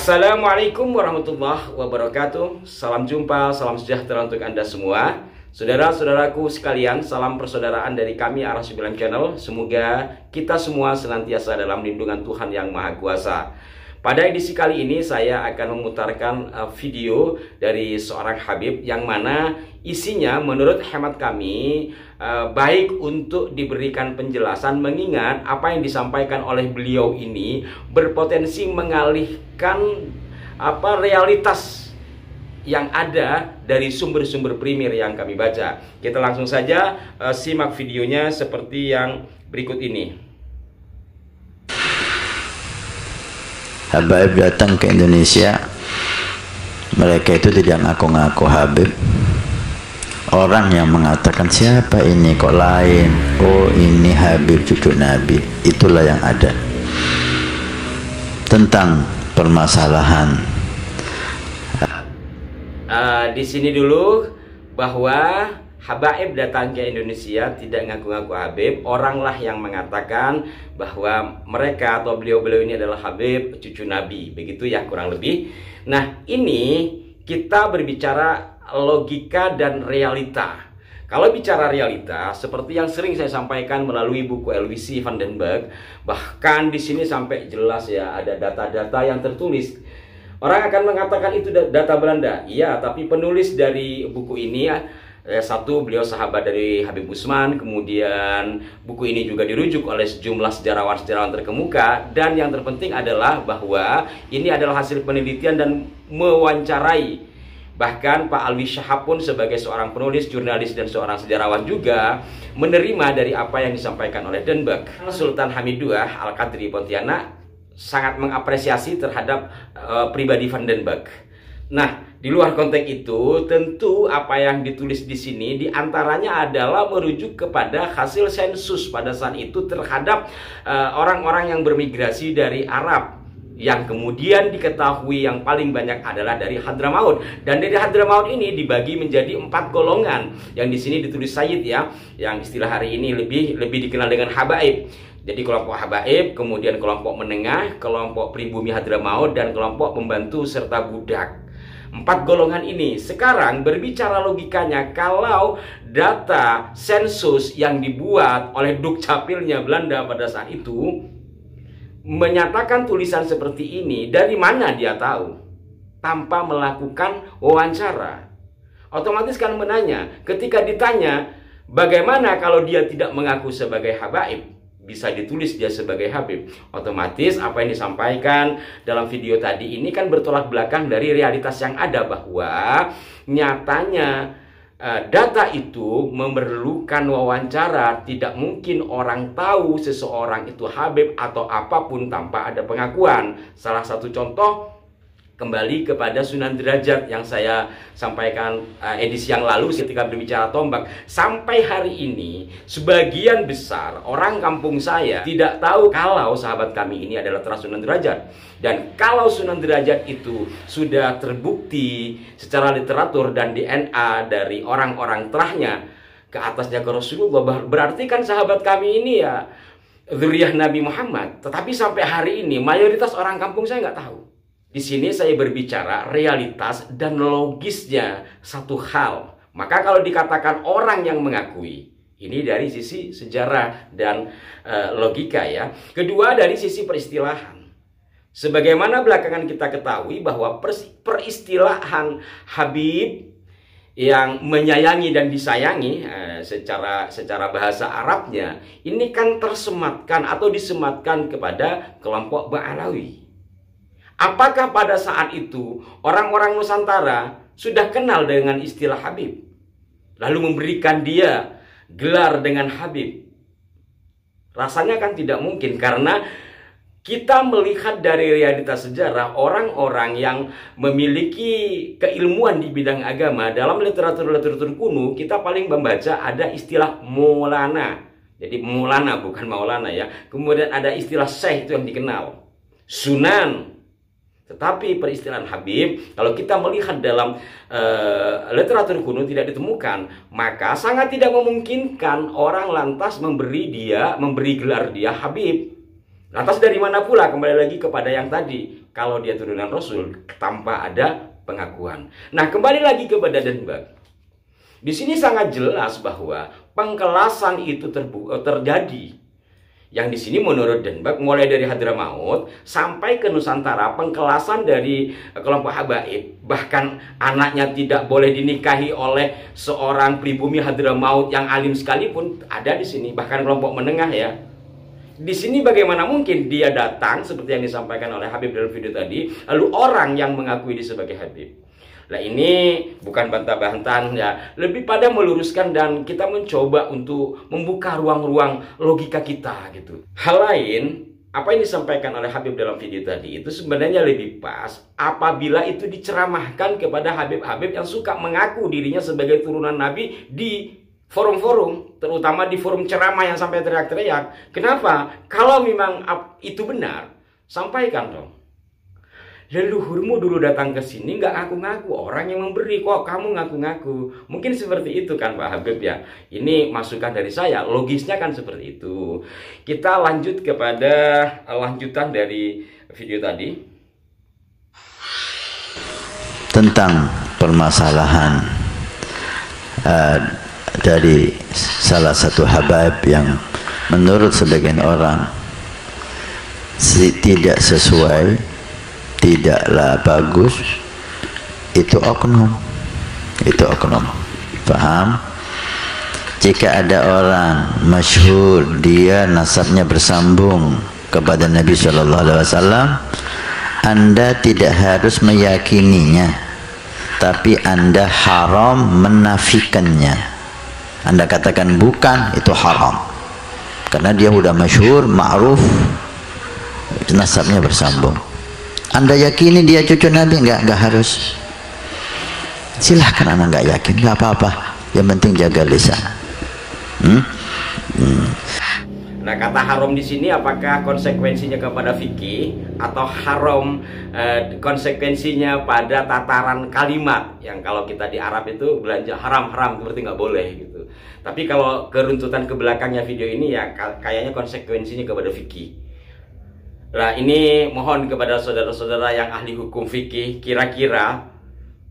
Assalamualaikum warahmatullahi wabarakatuh. Salam jumpa, salam sejahtera untuk Anda semua. Saudara-saudaraku sekalian, salam persaudaraan dari kami Ar-Rasyid Channel. Semoga kita semua senantiasa dalam lindungan Tuhan Yang Maha Kuasa. Pada edisi kali ini saya akan memutarkan video dari seorang Habib yang mana isinya menurut hemat kami baik untuk diberikan penjelasan, mengingat apa yang disampaikan oleh beliau ini berpotensi mengalihkan realitas yang ada dari sumber-sumber primer yang kami baca. Kita langsung saja simak videonya seperti yang berikut ini. Habib datang ke Indonesia, mereka itu tidak ngaku-ngaku Habib. Orang yang mengatakan siapa ini kok lain, oh ini Habib cucu Nabi. Itulah yang ada tentang permasalahan. Di sini dulu bahwa Habaib datang ke Indonesia tidak ngaku-ngaku Habib. Oranglah yang mengatakan bahwa mereka atau beliau-beliau ini adalah Habib cucu Nabi. Begitu ya kurang lebih. Nah, ini kita berbicara logika dan realita. Kalau bicara realita, seperti yang sering saya sampaikan melalui buku L.W.C. van den Berg, bahkan di sini sampai jelas ya ada data-data yang tertulis. Orang akan mengatakan itu data Belanda. Iya, tapi penulis dari buku ini satu, beliau sahabat dari Habib Usman. Kemudian buku ini juga dirujuk oleh sejumlah sejarawan-sejarawan terkemuka. Dan yang terpenting adalah bahwa ini adalah hasil penelitian dan mewawancarai. Bahkan Pak Alwi Shahab pun sebagai seorang penulis, jurnalis, dan seorang sejarawan juga menerima dari apa yang disampaikan oleh den Berg. Sultan Hamid II Al-Qadri Pontianak sangat mengapresiasi terhadap pribadi van den Berg. Nah, di luar konteks itu, tentu apa yang ditulis di sini diantaranya adalah merujuk kepada hasil sensus pada saat itu terhadap orang-orang yang bermigrasi dari Arab, yang kemudian diketahui yang paling banyak adalah dari Hadramaut. Dan dari Hadramaut ini dibagi menjadi 4 golongan, yang di sini ditulis Sayyid ya, yang istilah hari ini lebih dikenal dengan Habaib. Jadi kelompok Habaib, kemudian kelompok menengah, kelompok pribumi Hadramaut, dan kelompok pembantu serta budak. 4 golongan ini sekarang berbicara logikanya, kalau data sensus yang dibuat oleh Dukcapilnya Belanda pada saat itu menyatakan tulisan seperti ini, dari mana dia tahu? Tanpa melakukan wawancara. Otomatis kan menanya, ketika ditanya bagaimana kalau dia tidak mengaku sebagai Habaib, bisa ditulis dia sebagai Habib. Otomatis apa yang disampaikan dalam video tadi ini kan bertolak belakang dari realitas yang ada, bahwa nyatanya data itu memerlukan wawancara. Tidak mungkin orang tahu seseorang itu Habib atau apapun tanpa ada pengakuan. Salah satu contoh, kembali kepada Sunan Derajat yang saya sampaikan edisi yang lalu ketika berbicara tombak. Sampai hari ini sebagian besar orang kampung saya tidak tahu kalau sahabat kami ini adalah terah Sunan Derajat. Dan kalau Sunan Derajat itu sudah terbukti secara literatur dan DNA dari orang-orang terahnya ke atasnya ke Rasulullah, berarti kan sahabat kami ini ya dzurriyyah Nabi Muhammad. Tetapi sampai hari ini mayoritas orang kampung saya nggak tahu. Di sini saya berbicara realitas dan logisnya satu hal. Maka kalau dikatakan orang yang mengakui, ini dari sisi sejarah dan logika ya. Kedua, dari sisi peristilahan. Sebagaimana belakangan kita ketahui bahwa peristilahan Habib yang menyayangi dan disayangi secara bahasa Arabnya ini kan tersematkan atau disematkan kepada kelompok Ba'alawi. Apakah pada saat itu orang-orang Nusantara sudah kenal dengan istilah Habib, lalu memberikan dia gelar dengan Habib? Rasanya kan tidak mungkin, karena kita melihat dari realitas sejarah, orang-orang yang memiliki keilmuan di bidang agama dalam literatur-literatur kuno, kita paling membaca ada istilah Maulana. Jadi Maulana bukan Maulana ya. Kemudian ada istilah Syekh, itu yang dikenal, Sunan. Tetapi peristilahan Habib, kalau kita melihat dalam literatur kuno tidak ditemukan, maka sangat tidak memungkinkan orang lantas memberi gelar dia Habib. Lantas dari mana pula? Kembali lagi kepada yang tadi, kalau dia turunan Rasul tanpa ada pengakuan. Nah, kembali lagi kepada Denbak. Di sini sangat jelas bahwa pengkelasan itu terjadi. Yang di sini menurut Denbak mulai dari Hadramaut sampai ke Nusantara, pengkelasan dari kelompok habaib, bahkan anaknya tidak boleh dinikahi oleh seorang pribumi Hadramaut yang alim sekalipun ada di sini, bahkan kelompok menengah ya. Di sini bagaimana mungkin dia datang seperti yang disampaikan oleh Habib dalam video tadi, lalu orang yang mengakui dia sebagai Habib. Nah, ini bukan bantah-bantahan ya, lebih pada meluruskan dan kita mencoba untuk membuka ruang-ruang logika kita gitu. Hal lain, apa yang disampaikan oleh Habib dalam video tadi itu sebenarnya lebih pas apabila itu diceramahkan kepada Habib-Habib yang suka mengaku dirinya sebagai turunan Nabi di forum-forum, terutama di forum ceramah yang sampai teriak-teriak. Kenapa? Kalau memang itu benar, sampaikan dong. Leluhurmu dulu datang ke sini nggak ngaku-ngaku, orang yang memberi, kok kamu ngaku-ngaku. Mungkin seperti itu kan Pak Habib ya. Ini masukan dari saya, logisnya kan seperti itu. Kita lanjut kepada lanjutan dari video tadi. Tentang permasalahan dari salah satu habaib yang menurut sebagian orang tidak sesuai, tidaklah bagus, itu oknum, paham? Jika ada orang masyhur, dia nasabnya bersambung kepada Nabi SAW, Anda tidak harus meyakininya, tapi Anda haram menafikannya. Anda katakan bukan, itu haram, karena dia sudah masyhur, ma'ruf, nasabnya bersambung. Anda yakini dia cucu Nabi? Enggak harus. Silahkan Anda enggak yakin, enggak apa-apa. Yang penting jaga lisan. Nah, kata haram di sini apakah konsekuensinya kepada fikih atau haram konsekuensinya pada tataran kalimat yang kalau kita di Arab itu belanja haram berarti nggak boleh gitu. Tapi kalau keruntutan ke belakangnya video ini ya kayaknya konsekuensinya kepada fikih. Nah, ini mohon kepada saudara-saudara yang ahli hukum fikih, kira-kira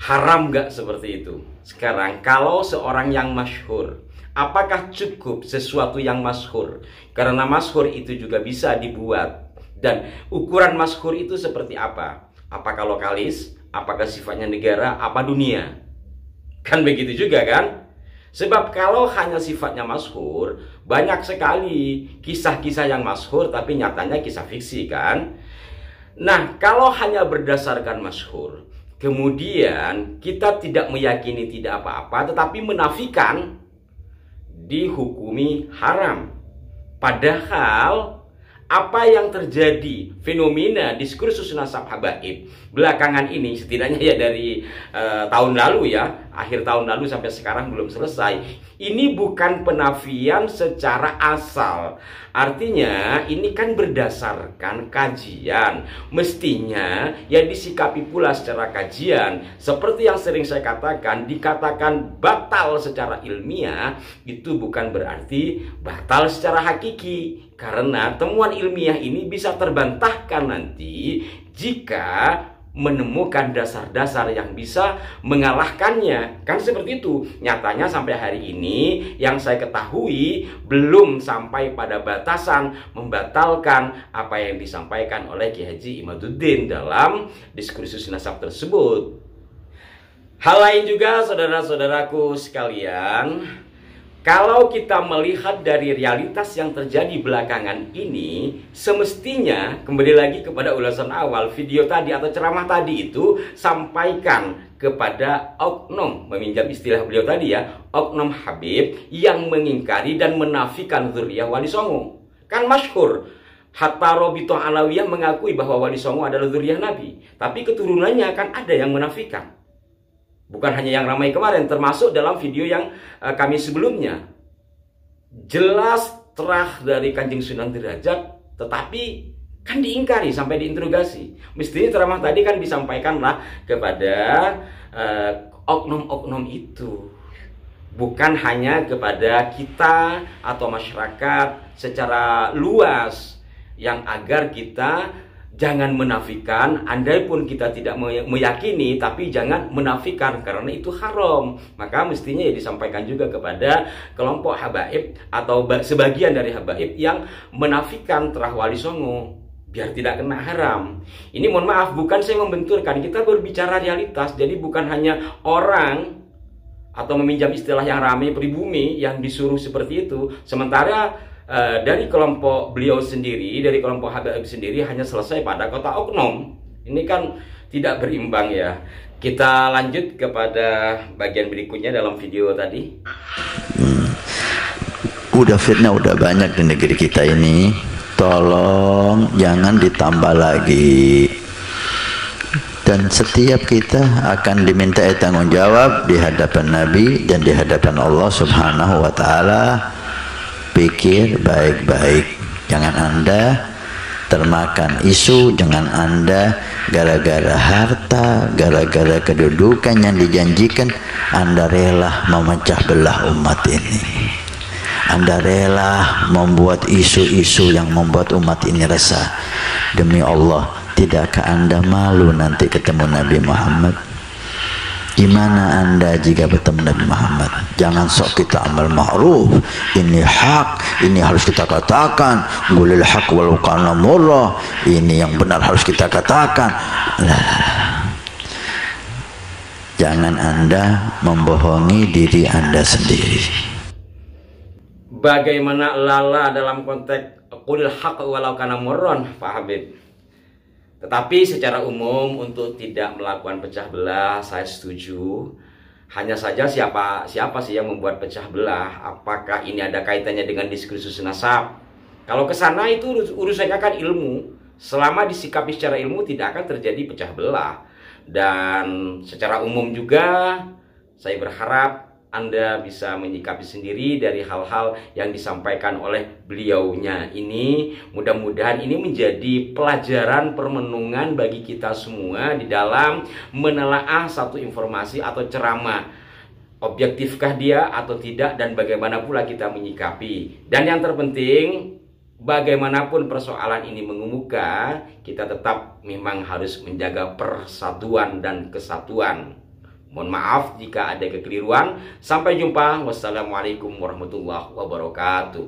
haram gak seperti itu? Sekarang, kalau seorang yang masyhur, apakah cukup sesuatu yang masyhur? Karena masyhur itu juga bisa dibuat. Dan ukuran masyhur itu seperti apa? Apakah lokalis? Apakah sifatnya negara? Apa dunia? Kan begitu juga kan? Sebab kalau hanya sifatnya masyhur, banyak sekali kisah-kisah yang masyhur tapi nyatanya kisah fiksi kan. Nah, kalau hanya berdasarkan masyhur, kemudian kita tidak meyakini tidak apa-apa tetapi menafikan, dihukumi haram. Padahal apa yang terjadi, fenomena diskursus nasab habaib belakangan ini, setidaknya ya dari tahun lalu ya, akhir tahun lalu sampai sekarang belum selesai. Ini bukan penafian secara asal. Artinya ini kan berdasarkan kajian. Mestinya ya disikapi pula secara kajian. Seperti yang sering saya katakan, dikatakan batal secara ilmiah itu bukan berarti batal secara hakiki. Karena temuan ilmiah ini bisa terbantahkan nanti jika menemukan dasar-dasar yang bisa mengalahkannya. Kan seperti itu. Nyatanya sampai hari ini yang saya ketahui belum sampai pada batasan membatalkan apa yang disampaikan oleh Ki Haji Imaduddin dalam diskursus nasab tersebut. Hal lain juga saudara-saudaraku sekalian, kalau kita melihat dari realitas yang terjadi belakangan ini, semestinya kembali lagi kepada ulasan awal video tadi atau ceramah tadi itu, sampaikan kepada oknum, meminjam istilah beliau tadi ya, oknum Habib yang mengingkari dan menafikan dzurriyyah Wali Songo. Kan masyhur, hatta Robitoh Alawiyah mengakui bahwa Wali Songo adalah dzurriyyah Nabi, tapi keturunannya kan ada yang menafikan. Bukan hanya yang ramai kemarin, termasuk dalam video yang kami sebelumnya. Jelas terah dari Kanjeng Sunan Derajat, tetapi kan diingkari sampai diinterogasi. Mestinya ceramah tadi kan disampaikanlah kepada oknum-oknum itu. Bukan hanya kepada kita atau masyarakat secara luas, yang agar kita jangan menafikan, andai pun kita tidak meyakini, tapi jangan menafikan karena itu haram. Maka mestinya ya disampaikan juga kepada kelompok habaib atau sebagian dari habaib yang menafikan Terah Wali Songo biar tidak kena haram. Ini mohon maaf, bukan saya membenturkan, kita berbicara realitas. Jadi bukan hanya orang atau meminjam istilah yang ramai pribumi yang disuruh seperti itu, sementara dari kelompok beliau sendiri, dari kelompok habaib sendiri hanya selesai pada kota oknum. Ini kan tidak berimbang ya. Kita lanjut kepada bagian berikutnya dalam video tadi. Udah fitnah udah banyak di negeri kita ini. Tolong jangan ditambah lagi. Dan setiap kita akan diminta tanggung jawab di hadapan Nabi dan di hadapan Allah Subhanahu wa Ta'ala. Pikir baik-baik, jangan Anda termakan isu, jangan Anda gara-gara harta, gara-gara kedudukan yang dijanjikan, Anda rela memecah belah umat ini. Anda rela membuat isu-isu yang membuat umat ini resah. Demi Allah, tidakkah Anda malu nanti ketemu Nabi Muhammad? Gimana Anda jika bertemu Nabi Muhammad? Jangan sok kita amal ma'ruf, ini hak, ini harus kita katakan, qulil haq walau kana murra, ini yang benar harus kita katakan. Jangan Anda membohongi diri Anda sendiri. Bagaimana lala dalam konteks qulil haq walau kana murran, Pak Habib? Tetapi secara umum untuk tidak melakukan pecah belah saya setuju. Hanya saja siapa sih yang membuat pecah belah? Apakah ini ada kaitannya dengan diskursus nasab? Kalau ke sana itu urusannya kan ilmu. Selama disikapi secara ilmu tidak akan terjadi pecah belah. Dan secara umum juga saya berharap Anda bisa menyikapi sendiri dari hal-hal yang disampaikan oleh beliaunya ini. Mudah-mudahan ini menjadi pelajaran permenungan bagi kita semua di dalam menelaah satu informasi atau ceramah. Objektifkah dia atau tidak, dan bagaimana pula kita menyikapi. Dan yang terpenting, bagaimanapun persoalan ini mengemuka, kita tetap memang harus menjaga persatuan dan kesatuan. Mohon maaf jika ada kekeliruan. Sampai jumpa. Wassalamualaikum warahmatullahi wabarakatuh.